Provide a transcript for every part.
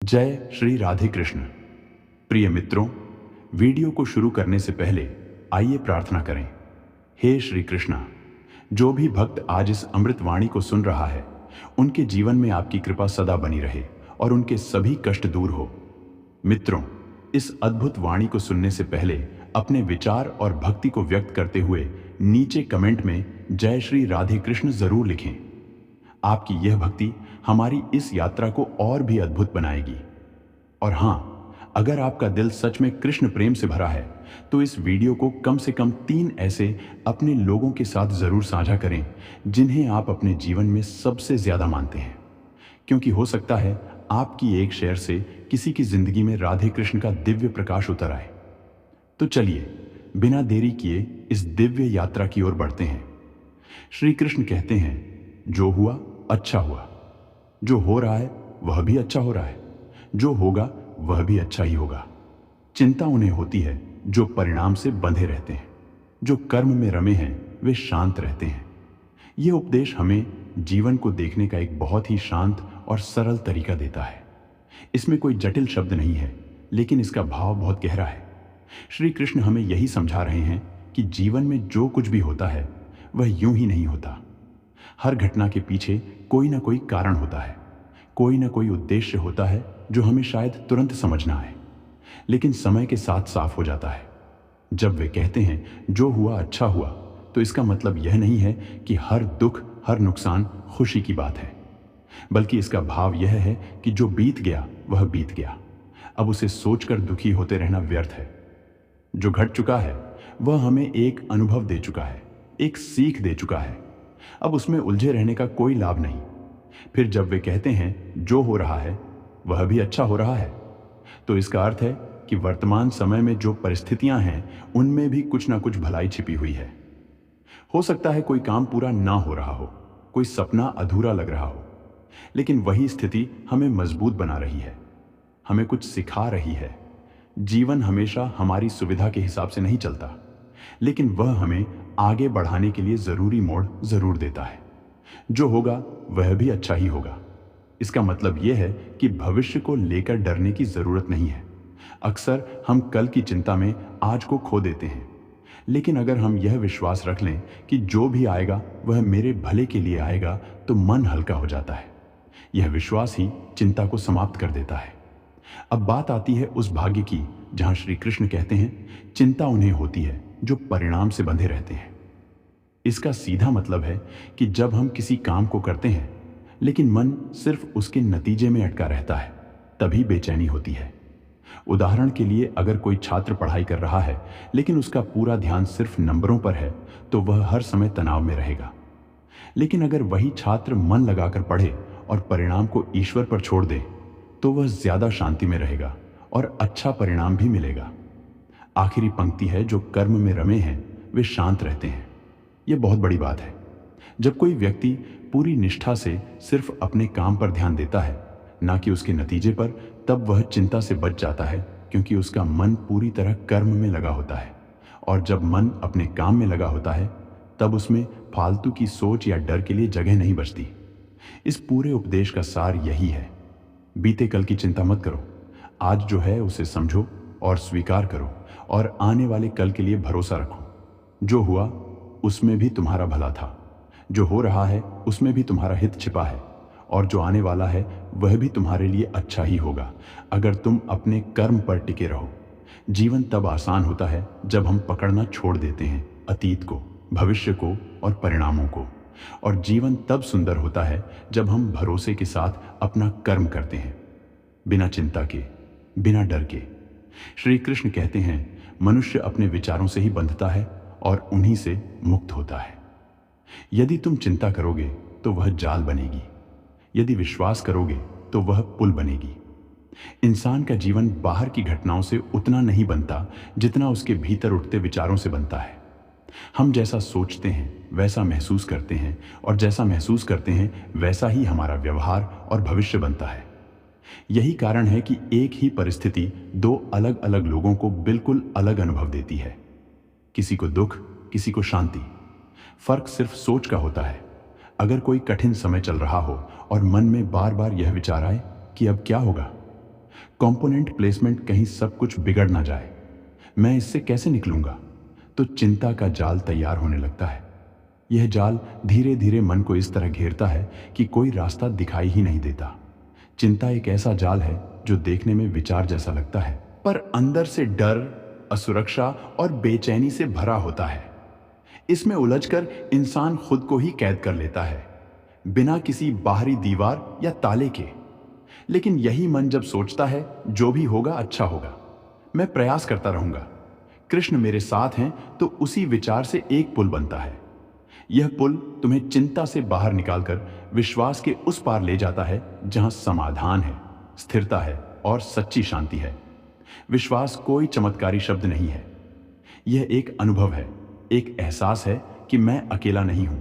जय श्री राधे कृष्ण। प्रिय मित्रों, वीडियो को शुरू करने से पहले आइए प्रार्थना करें। हे श्री कृष्णा, जो भी भक्त आज इस अमृत वाणी को सुन रहा है, उनके जीवन में आपकी कृपा सदा बनी रहे और उनके सभी कष्ट दूर हो। मित्रों, इस अद्भुत वाणी को सुनने से पहले अपने विचार और भक्ति को व्यक्त करते हुए नीचे कमेंट में जय श्री राधे कृष्ण जरूर लिखें। आपकी यह भक्ति हमारी इस यात्रा को और भी अद्भुत बनाएगी। और हाँ, अगर आपका दिल सच में कृष्ण प्रेम से भरा है तो इस वीडियो को कम से कम 3 ऐसे अपने लोगों के साथ जरूर साझा करें जिन्हें आप अपने जीवन में सबसे ज्यादा मानते हैं, क्योंकि हो सकता है आपकी एक शेयर से किसी की जिंदगी में राधे कृष्ण का दिव्य प्रकाश उतर आए। तो चलिए बिना देरी किए इस दिव्य यात्रा की ओर बढ़ते हैं। श्री कृष्ण कहते हैं, जो हुआ अच्छा हुआ, जो हो रहा है वह भी अच्छा हो रहा है, जो होगा वह भी अच्छा ही होगा। चिंता उन्हें होती है जो परिणाम से बंधे रहते हैं, जो कर्म में रमे हैं वे शांत रहते हैं। यह उपदेश हमें जीवन को देखने का एक बहुत ही शांत और सरल तरीका देता है। इसमें कोई जटिल शब्द नहीं है, लेकिन इसका भाव बहुत गहरा है। श्री कृष्ण हमें यही समझा रहे हैं कि जीवन में जो कुछ भी होता है वह यूं ही नहीं होता। हर घटना के पीछे कोई ना कोई कारण होता है, कोई ना कोई उद्देश्य होता है जो हमें शायद तुरंत समझना आए, लेकिन समय के साथ साफ हो जाता है। जब वे कहते हैं जो हुआ अच्छा हुआ, तो इसका मतलब यह नहीं है कि हर दुख हर नुकसान खुशी की बात है, बल्कि इसका भाव यह है कि जो बीत गया वह बीत गया। अब उसे सोचकर दुखी होते रहना व्यर्थ है। जो घट चुका है वह हमें एक अनुभव दे चुका है, एक सीख दे चुका है। अब उसमें उलझे रहने का कोई लाभ नहीं। फिर जब वे कहते हैं जो हो रहा है वह भी अच्छा हो रहा है, तो इसका अर्थ है कि वर्तमान समय में जो परिस्थितियां हैं उनमें भी कुछ ना कुछ भलाई छिपी हुई है। हो सकता है कोई काम पूरा ना हो रहा हो, कोई सपना अधूरा लग रहा हो, लेकिन वही स्थिति हमें मजबूत बना रही है, हमें कुछ सिखा रही है। जीवन हमेशा हमारी सुविधा के हिसाब से नहीं चलता, लेकिन वह हमें आगे बढ़ाने के लिए जरूरी मोड़ जरूर देता है। जो होगा वह भी अच्छा ही होगा। इसका मतलब यह है कि भविष्य को लेकर डरने की जरूरत नहीं है। अक्सर हम कल की चिंता में आज को खो देते हैं, लेकिन अगर हम यह विश्वास रख लें कि जो भी आएगा वह मेरे भले के लिए आएगा, तो मन हल्का हो जाता है। यह विश्वास ही चिंता को समाप्त कर देता है। अब बात आती है उस भाग्य की जहां श्री कृष्ण कहते हैं चिंता उन्हें होती है जो परिणाम से बंधे रहते हैं। इसका सीधा मतलब है कि जब हम किसी काम को करते हैं लेकिन मन सिर्फ उसके नतीजे में अटका रहता है, तभी बेचैनी होती है। उदाहरण के लिए, अगर कोई छात्र पढ़ाई कर रहा है लेकिन उसका पूरा ध्यान सिर्फ नंबरों पर है, तो वह हर समय तनाव में रहेगा। लेकिन अगर वही छात्र मन लगाकर पढ़े और परिणाम को ईश्वर पर छोड़ दे, तो वह ज्यादा शांति में रहेगा और अच्छा परिणाम भी मिलेगा। आखिरी पंक्ति है, जो कर्म में रमे हैं वे शांत रहते हैं। यह बहुत बड़ी बात है। जब कोई व्यक्ति पूरी निष्ठा से सिर्फ अपने काम पर ध्यान देता है, ना कि उसके नतीजे पर, तब वह चिंता से बच जाता है, क्योंकि उसका मन पूरी तरह कर्म में लगा होता है। और जब मन अपने काम में लगा होता है, तब उसमें फालतू की सोच या डर के लिए जगह नहीं बचती। इस पूरे उपदेश का सार यही है, बीते कल की चिंता मत करो, आज जो है उसे समझो और स्वीकार करो, और आने वाले कल के लिए भरोसा रखो। जो हुआ उसमें भी तुम्हारा भला था, जो हो रहा है उसमें भी तुम्हारा हित छिपा है, और जो आने वाला है वह भी तुम्हारे लिए अच्छा ही होगा, अगर तुम अपने कर्म पर टिके रहो। जीवन तब आसान होता है जब हम पकड़ना छोड़ देते हैं अतीत को, भविष्य को और परिणामों को, और जीवन तब सुंदर होता है जब हम भरोसे के साथ अपना कर्म करते हैं, बिना चिंता के, बिना डर के। श्री कृष्ण कहते हैं मनुष्य अपने विचारों से ही बंधता है और उन्हीं से मुक्त होता है। यदि तुम चिंता करोगे तो वह जाल बनेगी, यदि विश्वास करोगे तो वह पुल बनेगी। इंसान का जीवन बाहर की घटनाओं से उतना नहीं बनता जितना उसके भीतर उठते विचारों से बनता है। हम जैसा सोचते हैं वैसा महसूस करते हैं, और जैसा महसूस करते हैं वैसा ही हमारा व्यवहार और भविष्य बनता है। यही कारण है कि एक ही परिस्थिति 2 अलग अलग लोगों को बिल्कुल अलग अनुभव देती है। किसी को दुख, किसी को शांति। फर्क सिर्फ सोच का होता है। अगर कोई कठिन समय चल रहा हो और मन में बार बार यह विचार आए कि अब क्या होगा, कंपोनेंट प्लेसमेंट कहीं सब कुछ बिगड़ ना जाए, मैं इससे कैसे निकलूंगा? तो चिंता का जाल तैयार होने लगता है। यह जाल धीरे धीरे मन को इस तरह घेरता है कि कोई रास्ता दिखाई ही नहीं देता। चिंता एक ऐसा जाल है जो देखने में विचार जैसा लगता है, पर अंदर से डर, असुरक्षा और बेचैनी से भरा होता है। इसमें उलझकर इंसान खुद को ही कैद कर लेता है, बिना किसी बाहरी दीवार या ताले के। लेकिन यही मन जब सोचता है जो भी होगा अच्छा होगा, मैं प्रयास करता रहूंगा, कृष्ण मेरे साथ हैं, तो उसी विचार से एक पुल बनता है। यह पुल तुम्हें चिंता से बाहर निकालकर विश्वास के उस पार ले जाता है जहां समाधान है, स्थिरता है और सच्ची शांति है। विश्वास कोई चमत्कारी शब्द नहीं है, यह एक अनुभव है, एक एहसास है कि मैं अकेला नहीं हूं।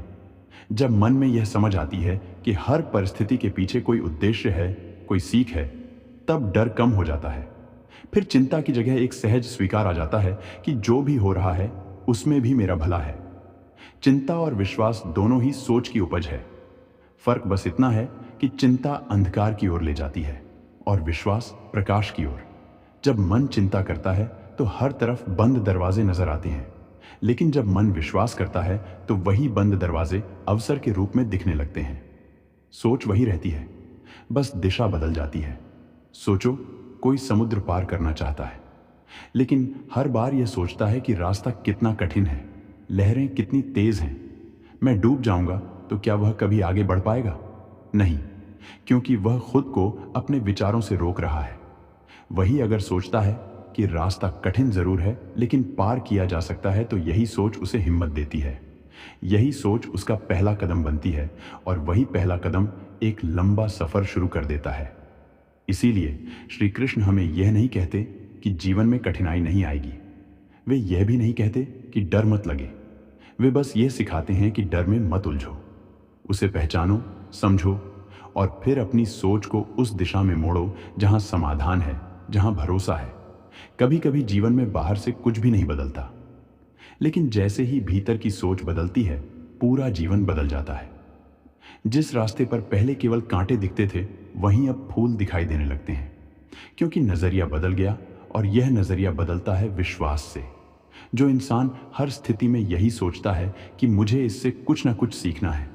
जब मन में यह समझ आती है कि हर परिस्थिति के पीछे कोई उद्देश्य है, कोई सीख है, तब डर कम हो जाता है। फिर चिंता की जगह एक सहज स्वीकार आ जाता है कि जो भी हो रहा है उसमें भी मेरा भला है। चिंता और विश्वास दोनों ही सोच की उपज है। फर्क बस इतना है कि चिंता अंधकार की ओर ले जाती है और विश्वास प्रकाश की ओर। जब मन चिंता करता है तो हर तरफ बंद दरवाजे नजर आते हैं, लेकिन जब मन विश्वास करता है तो वही बंद दरवाजे अवसर के रूप में दिखने लगते हैं। सोच वही रहती है, बस दिशा बदल जाती है। सोचो कोई समुद्र पार करना चाहता है, लेकिन हर बार यह सोचता है कि रास्ता कितना कठिन है, लहरें कितनी तेज हैं, मैं डूब जाऊंगा तो क्या वह कभी आगे बढ़ पाएगा? नहीं, क्योंकि वह खुद को अपने विचारों से रोक रहा है। वही अगर सोचता है कि रास्ता कठिन जरूर है लेकिन पार किया जा सकता है, तो यही सोच उसे हिम्मत देती है। यही सोच उसका पहला कदम बनती है और वही पहला कदम एक लंबा सफर शुरू कर देता है। इसीलिए श्री कृष्ण हमें यह नहीं कहते कि जीवन में कठिनाई नहीं आएगी। वे यह भी नहीं कहते कि डर मत लगे। वे बस ये सिखाते हैं कि डर में मत उलझो, उसे पहचानो, समझो और फिर अपनी सोच को उस दिशा में मोड़ो जहां समाधान है, जहां भरोसा है। कभी कभी जीवन में बाहर से कुछ भी नहीं बदलता, लेकिन जैसे ही भीतर की सोच बदलती है, पूरा जीवन बदल जाता है। जिस रास्ते पर पहले केवल कांटे दिखते थे, वहीं अब फूल दिखाई देने लगते हैं, क्योंकि नजरिया बदल गया। और यह नजरिया बदलता है विश्वास से। जो इंसान हर स्थिति में यही सोचता है कि मुझे इससे कुछ ना कुछ सीखना है,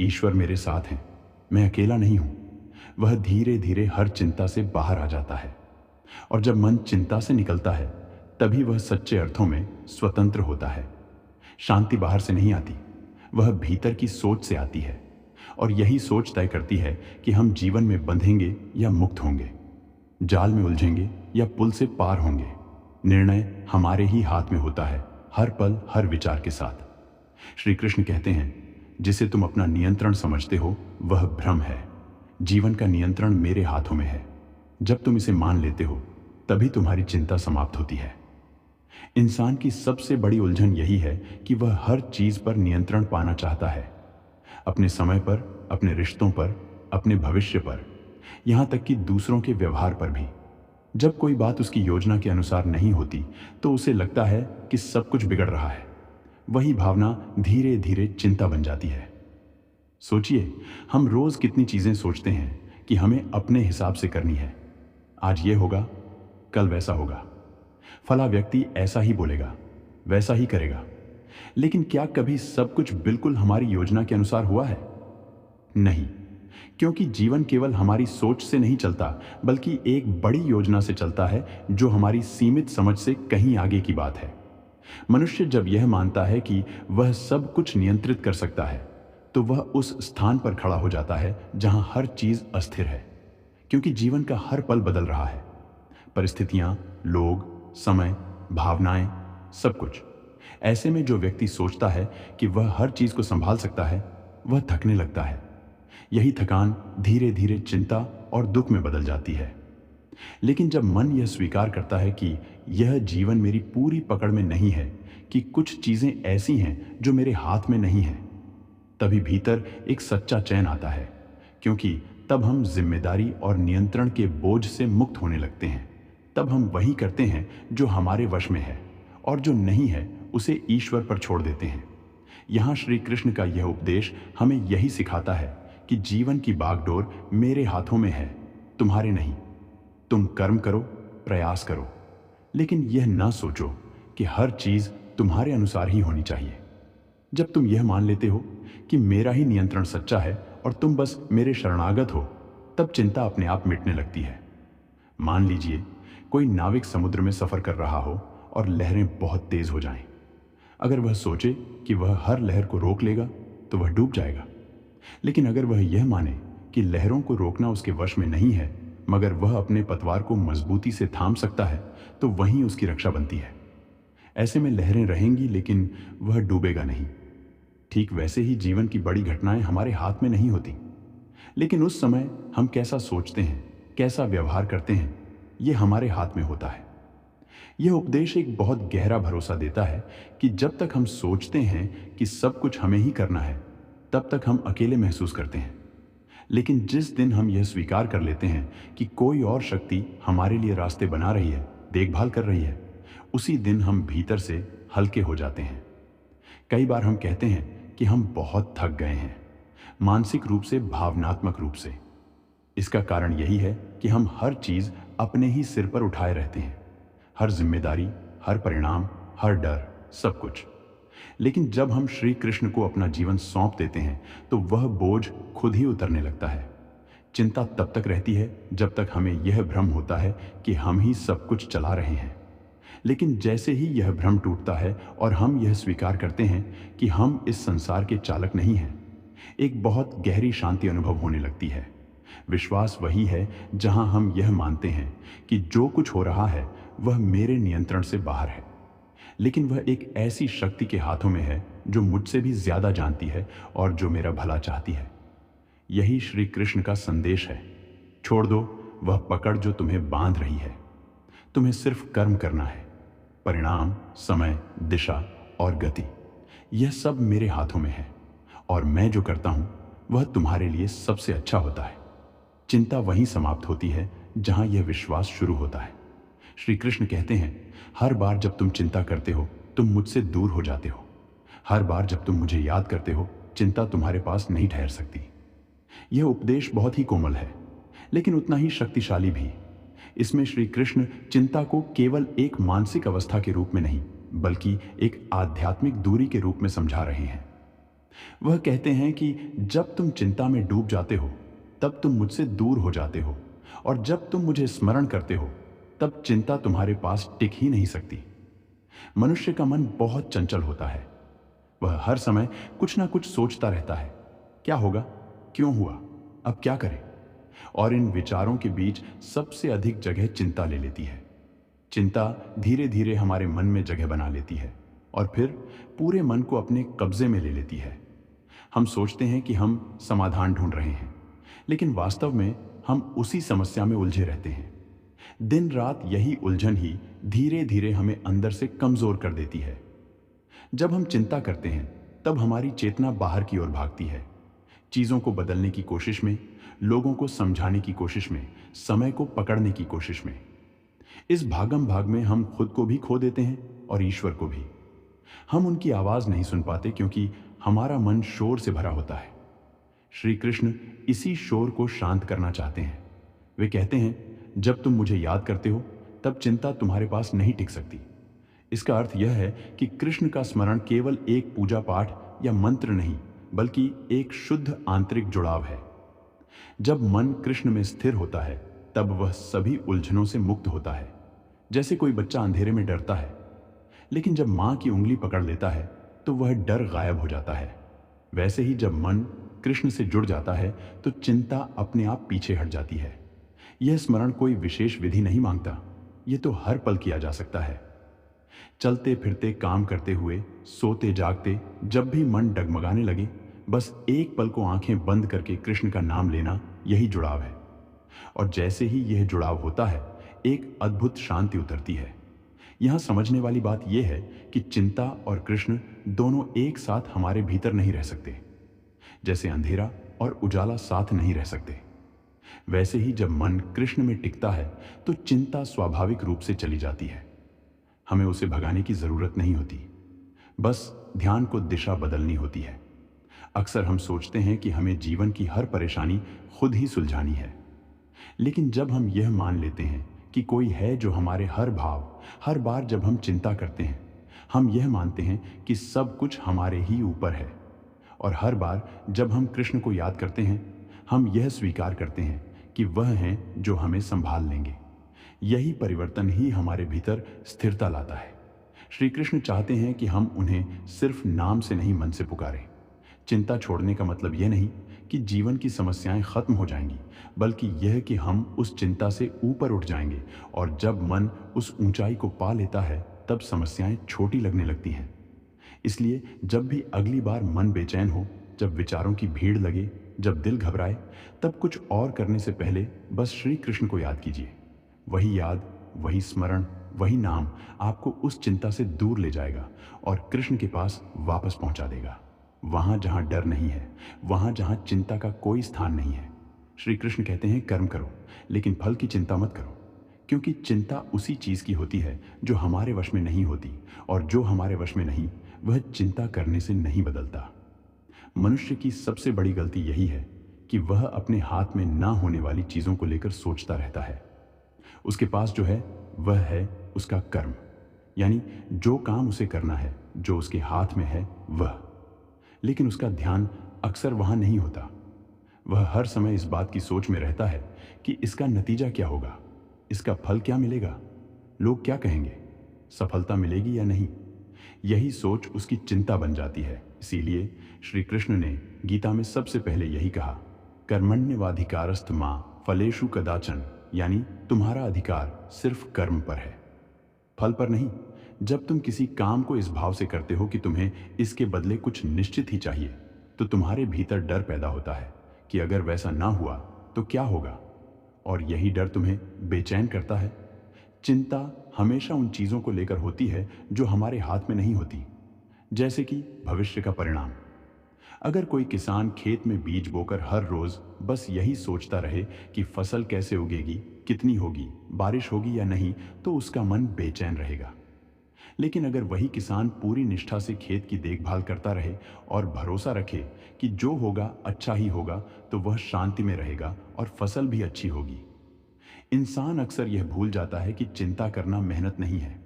ईश्वर मेरे साथ हैं, मैं अकेला नहीं हूं, वह धीरे धीरे हर चिंता से बाहर आ जाता है। और जब मन चिंता से निकलता है, तभी वह सच्चे अर्थों में स्वतंत्र होता है। शांति बाहर से नहीं आती, वह भीतर की सोच से आती है। और यही सोच तय करती है कि हम जीवन में बंधेंगे या मुक्त होंगे, जाल में उलझेंगे या पुल से पार होंगे। निर्णय हमारे ही हाथ में होता है, हर पल हर विचार के साथ। श्री कृष्ण कहते हैं, जिसे तुम अपना नियंत्रण समझते हो वह भ्रम है। जीवन का नियंत्रण मेरे हाथों में है। जब तुम इसे मान लेते हो, तभी तुम्हारी चिंता समाप्त होती है। इंसान की सबसे बड़ी उलझन यही है कि वह हर चीज पर नियंत्रण पाना चाहता है, अपने समय पर, अपने रिश्तों पर, अपने भविष्य पर, यहां तक कि दूसरों के व्यवहार पर भी। जब कोई बात उसकी योजना के अनुसार नहीं होती, तो उसे लगता है कि सब कुछ बिगड़ रहा है। वही भावना धीरे धीरे चिंता बन जाती है। सोचिए, हम रोज कितनी चीजें सोचते हैं कि हमें अपने हिसाब से करनी है। आज ये होगा, कल वैसा होगा, फला व्यक्ति ऐसा ही बोलेगा, वैसा ही करेगा। लेकिन क्या कभी सब कुछ बिल्कुल हमारी योजना के अनुसार हुआ है? नहीं, क्योंकि जीवन केवल हमारी सोच से नहीं चलता, बल्कि एक बड़ी योजना से चलता है जो हमारी सीमित समझ से कहीं आगे की बात है। मनुष्य जब यह मानता है कि वह सब कुछ नियंत्रित कर सकता है, तो वह उस स्थान पर खड़ा हो जाता है जहां हर चीज अस्थिर है, क्योंकि जीवन का हर पल बदल रहा है। परिस्थितियां, लोग, समय, भावनाएं, सब कुछ। ऐसे में जो व्यक्ति सोचता है कि वह हर चीज को संभाल सकता है, वह थकने लगता है। यही थकान धीरे धीरे चिंता और दुख में बदल जाती है। लेकिन जब मन यह स्वीकार करता है कि यह जीवन मेरी पूरी पकड़ में नहीं है, कि कुछ चीजें ऐसी हैं जो मेरे हाथ में नहीं हैं, तभी भीतर एक सच्चा चैन आता है, क्योंकि तब हम जिम्मेदारी और नियंत्रण के बोझ से मुक्त होने लगते हैं। तब हम वही करते हैं जो हमारे वश में है, और जो नहीं है उसे ईश्वर पर छोड़ देते हैं। यहाँ श्री कृष्ण का यह उपदेश हमें यही सिखाता है कि जीवन की बागडोर मेरे हाथों में है, तुम्हारे नहीं। तुम कर्म करो, प्रयास करो, लेकिन यह ना सोचो कि हर चीज तुम्हारे अनुसार ही होनी चाहिए। जब तुम यह मान लेते हो कि मेरा ही नियंत्रण सच्चा है और तुम बस मेरे शरणागत हो, तब चिंता अपने आप मिटने लगती है। मान लीजिए कोई नाविक समुद्र में सफर कर रहा हो और लहरें बहुत तेज हो जाएं। अगर वह सोचे कि वह हर लहर को रोक लेगा तो वह डूब जाएगा। लेकिन अगर वह यह माने कि लहरों को रोकना उसके वश में नहीं है, मगर वह अपने पतवार को मजबूती से थाम सकता है, तो वहीं उसकी रक्षा बनती है। ऐसे में लहरें रहेंगी लेकिन वह डूबेगा नहीं। ठीक वैसे ही जीवन की बड़ी घटनाएं हमारे हाथ में नहीं होती, लेकिन उस समय हम कैसा सोचते हैं, कैसा व्यवहार करते हैं, यह हमारे हाथ में होता है। यह उपदेश एक बहुत गहरा भरोसा देता है कि जब तक हम सोचते हैं कि सब कुछ हमें ही करना है, तब तक हम अकेले महसूस करते हैं। लेकिन जिस दिन हम यह स्वीकार कर लेते हैं कि कोई और शक्ति हमारे लिए रास्ते बना रही है, देखभाल कर रही है, उसी दिन हम भीतर से हल्के हो जाते हैं। कई बार हम कहते हैं कि हम बहुत थक गए हैं, मानसिक रूप से, भावनात्मक रूप से। इसका कारण यही है कि हम हर चीज अपने ही सिर पर उठाए रहते हैं, हर जिम्मेदारी, हर परिणाम, हर डर, सब कुछ। लेकिन जब हम श्री कृष्ण को अपना जीवन सौंप देते हैं तो वह बोझ खुद ही उतरने लगता है। चिंता तब तक रहती है जब तक हमें यह भ्रम होता है कि हम ही सब कुछ चला रहे हैं। लेकिन जैसे ही यह भ्रम टूटता है और हम यह स्वीकार करते हैं कि हम इस संसार के चालक नहीं हैं, एक बहुत गहरी शांति अनुभव होने लगती है। विश्वास वही है जहां हम यह मानते हैं कि जो कुछ हो रहा है वह मेरे नियंत्रण से बाहर है, लेकिन वह एक ऐसी शक्ति के हाथों में है जो मुझसे भी ज्यादा जानती है और जो मेरा भला चाहती है। यही श्री कृष्ण का संदेश है। छोड़ दो वह पकड़ जो तुम्हें बांध रही है। तुम्हें सिर्फ कर्म करना है। परिणाम, समय, दिशा और गति, यह सब मेरे हाथों में है और मैं जो करता हूं वह तुम्हारे लिए सबसे अच्छा होता है। चिंता वहीं समाप्त होती है जहां यह विश्वास शुरू होता है। श्री कृष्ण कहते हैं, हर बार जब तुम चिंता करते हो तुम मुझसे दूर हो जाते हो। हर बार जब तुम मुझे याद करते हो चिंता तुम्हारे पास नहीं ठहर सकती। यह उपदेश बहुत ही कोमल है, लेकिन उतना ही शक्तिशाली भी। इसमें श्री कृष्ण चिंता को केवल एक मानसिक अवस्था के रूप में नहीं, बल्कि एक आध्यात्मिक दूरी के रूप में समझा रहे हैं। वह कहते हैं कि जब तुम चिंता में डूब जाते हो तब तुम मुझसे दूर हो जाते हो, और जब तुम मुझे स्मरण करते हो तब चिंता तुम्हारे पास टिक ही नहीं सकती। मनुष्य का मन बहुत चंचल होता है। वह हर समय कुछ ना कुछ सोचता रहता है। क्या होगा, क्यों हुआ, अब क्या करें? और इन विचारों के बीच सबसे अधिक जगह चिंता ले लेती है। चिंता धीरे धीरे हमारे मन में जगह बना लेती है और फिर पूरे मन को अपने कब्जे में ले लेती है। हम सोचते हैं कि हम समाधान ढूंढ रहे हैं, लेकिन वास्तव में हम उसी समस्या में उलझे रहते हैं। दिन रात यही उलझन ही धीरे धीरे हमें अंदर से कमजोर कर देती है। जब हम चिंता करते हैं तब हमारी चेतना बाहर की ओर भागती है, चीजों को बदलने की कोशिश में, लोगों को समझाने की कोशिश में, समय को पकड़ने की कोशिश में। इस भागम भाग में हम खुद को भी खो देते हैं और ईश्वर को भी। हम उनकी आवाज नहीं सुन पाते क्योंकि हमारा मन शोर से भरा होता है। श्री कृष्ण इसी शोर को शांत करना चाहते हैं। वे कहते हैं, जब तुम मुझे याद करते हो तब चिंता तुम्हारे पास नहीं टिक सकती। इसका अर्थ यह है कि कृष्ण का स्मरण केवल एक पूजा पाठ या मंत्र नहीं, बल्कि एक शुद्ध आंतरिक जुड़ाव है। जब मन कृष्ण में स्थिर होता है तब वह सभी उलझनों से मुक्त होता है। जैसे कोई बच्चा अंधेरे में डरता है, लेकिन जब मां की उंगली पकड़ लेता है तो वह डर गायब हो जाता है। वैसे ही जब मन कृष्ण से जुड़ जाता है तो चिंता अपने आप पीछे हट जाती है। यह स्मरण कोई विशेष विधि नहीं मांगता, यह तो हर पल किया जा सकता है। चलते फिरते, काम करते हुए, सोते जागते, जब भी मन डगमगाने लगे, बस एक पल को आंखें बंद करके कृष्ण का नाम लेना, यही जुड़ाव है। और जैसे ही यह जुड़ाव होता है, एक अद्भुत शांति उतरती है। यहां समझने वाली बात यह है कि चिंता और कृष्ण दोनों एक साथ हमारे भीतर नहीं रह सकते। जैसे अंधेरा और उजाला साथ नहीं रह सकते, वैसे ही जब मन कृष्ण में टिकता है तो चिंता स्वाभाविक रूप से चली जाती है। हमें उसे भगाने की जरूरत नहीं होती, बस ध्यान को दिशा बदलनी होती है। अक्सर हम सोचते हैं कि हमें जीवन की हर परेशानी खुद ही सुलझानी है, लेकिन जब हम यह मान लेते हैं कि कोई है जो हमारे हर भाव, हर बार जब हम चिंता करते हैं, हम यह मानते हैं कि सब कुछ हमारे ही ऊपर है। और हर बार जब हम कृष्ण को याद करते हैं, हम यह स्वीकार करते हैं कि वह हैं जो हमें संभाल लेंगे। यही परिवर्तन ही हमारे भीतर स्थिरता लाता है। श्री कृष्ण चाहते हैं कि हम उन्हें सिर्फ नाम से नहीं, मन से पुकारें। चिंता छोड़ने का मतलब यह नहीं कि जीवन की समस्याएं खत्म हो जाएंगी, बल्कि यह कि हम उस चिंता से ऊपर उठ जाएंगे। और जब मन उस ऊंचाई को पा लेता है, तब समस्याएं छोटी लगने लगती हैं। इसलिए जब भी अगली बार मन बेचैन हो, जब विचारों की भीड़ लगे, जब दिल घबराए, तब कुछ और करने से पहले बस श्री कृष्ण को याद कीजिए। वही याद, वही स्मरण, वही नाम आपको उस चिंता से दूर ले जाएगा और कृष्ण के पास वापस पहुंचा देगा। वहां जहां डर नहीं है, वहां जहां चिंता का कोई स्थान नहीं है। श्री कृष्ण कहते हैं, कर्म करो, लेकिन फल की चिंता मत करो, क्योंकि चिंता उसी चीज की होती है जो हमारे वश में नहीं होती, और जो हमारे वश में नहीं, वह चिंता करने से नहीं बदलता। मनुष्य की सबसे बड़ी गलती यही है कि वह अपने हाथ में ना होने वाली चीजों को लेकर सोचता रहता है। उसके पास जो है वह है उसका कर्म, यानी जो काम उसे करना है, जो उसके हाथ में है वह। लेकिन उसका ध्यान अक्सर वहां नहीं होता। वह हर समय इस बात की सोच में रहता है कि इसका नतीजा क्या होगा, इसका फल क्या मिलेगा, लोग क्या कहेंगे, सफलता मिलेगी या नहीं। यही सोच उसकी चिंता बन जाती है। इसीलिए श्री कृष्ण ने गीता में सबसे पहले यही कहा, कर्मण्यवाधिकारस्थ मां फलेषु कदाचन, यानी तुम्हारा अधिकार सिर्फ कर्म पर है, फल पर नहीं। जब तुम किसी काम को इस भाव से करते हो कि तुम्हें इसके बदले कुछ निश्चित ही चाहिए, तो तुम्हारे भीतर डर पैदा होता है कि अगर वैसा ना हुआ तो क्या होगा, और यही डर तुम्हें बेचैन करता है। चिंता हमेशा उन चीजों को लेकर होती है जो हमारे हाथ में नहीं होती, जैसे कि भविष्य का परिणाम। अगर कोई किसान खेत में बीज बोकर हर रोज बस यही सोचता रहे कि फसल कैसे उगेगी, कितनी होगी, बारिश होगी या नहीं, तो उसका मन बेचैन रहेगा। लेकिन अगर वही किसान पूरी निष्ठा से खेत की देखभाल करता रहे और भरोसा रखे कि जो होगा अच्छा ही होगा, तो वह शांति में रहेगा और फसल भी अच्छी होगी। इंसान अक्सर यह भूल जाता है कि चिंता करना मेहनत नहीं है।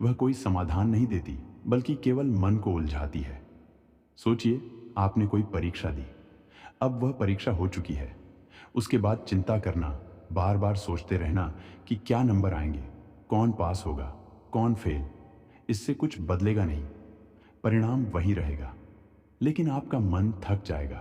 वह कोई समाधान नहीं देती, बल्कि केवल मन को उलझाती है। सोचिए, आपने कोई परीक्षा दी, अब वह परीक्षा हो चुकी है। उसके बाद चिंता करना, बार बार सोचते रहना कि क्या नंबर आएंगे, कौन पास होगा, कौन फेल, इससे कुछ बदलेगा नहीं। परिणाम वही रहेगा, लेकिन आपका मन थक जाएगा।